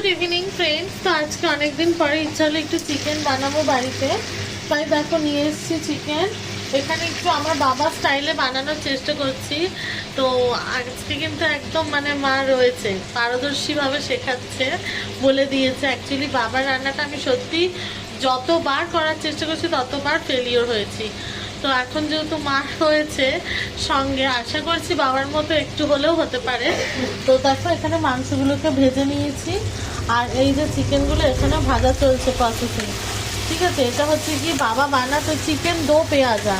Good evening friends. তো আজকে অনেকদিন পরে ইচ্ছা হলো একটু চিকেন বানাবো বাড়িতে, তাই দেখো নিয়ে এসেছি চিকেন। এখানে একটু আমার বাবা স্টাইলে বানানোর চেষ্টা করছি। তো আজকে কিন্তু একদম মানে মা রয়েছে, পারদর্শীভাবে শেখাচ্ছে, বলে দিয়েছে। অ্যাকচুয়ালি বাবার রান্নাটা আমি সত্যি যতবার করার চেষ্টা করছি ততবার ফেলিওর হয়েছি। তো এখন যেহেতু মা হয়েছে সঙ্গে, আশা করছি বাবার মতো একটু হলেও হতে পারে। তো দেখো এখানে মাংসগুলোকে ভেজে নিয়েছি, আর এই যে চিকেনগুলো এখানে ভাজা চলছে প্রসেসিং। ঠিক আছে, এটা হচ্ছে কি বাবা বানাতো চিকেন দো পেঁয়াজা,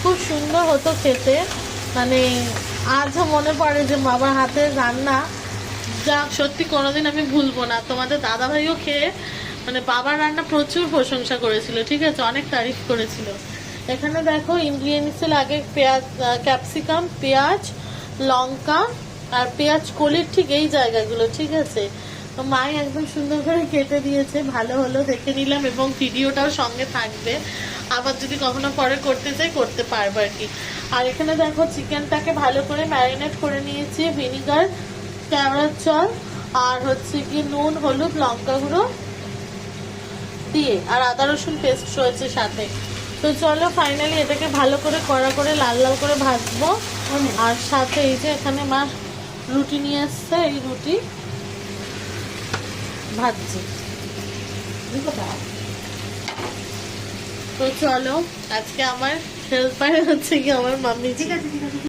খুব সুন্দর হতো খেতে। মানে আজও মনে পড়ে যে বাবার হাতের রান্না, যা সত্যি কোনোদিন আমি ভুলবো না। তোমাদের দাদাভাইও খেয়ে মানে বাবার রান্না প্রচুর প্রশংসা করেছিল, ঠিক আছে, অনেক তারিফ করেছিল। এখানে দেখো ইনগ্রিডিয়েন্টস লাগে পেঁয়াজ, ক্যাপসিকাম, পেঁয়াজ, লঙ্কা আর পেঁয়াজ কলির ঠিক এই জায়গাগুলো, ঠিক আছে। তো মাই একদম সুন্দর করে কেটে দিয়েছে, ভালো হলো দেখে নিলাম, এবং ভিডিওটাও সঙ্গে থাকবে, আবার যদি কখনো পরে করতে চাই করতে পারবো আর কি। আর এখানে দেখো চিকেনটাকে ভালো করে ম্যারিনেট করে নিয়েছি ভিনিগার, কেওড়ার জল আর হচ্ছে কি নুন, হলুদ, লঙ্কা গুঁড়ো দিয়ে, আর আদা রসুন পেস্ট রয়েছে সাথে। তো চলো ফাইনালি এটাকে ভালো করে কড়া করে লাল লাল করে ভাজবো। আর সাথে এই যে এখানে মা রুটি নিয়ে এসছে, এই রুটি ভাজছি। তো চলো আজকে আমার হেল্পার হচ্ছে কি আমার মাম্মি। ঠিক আছে।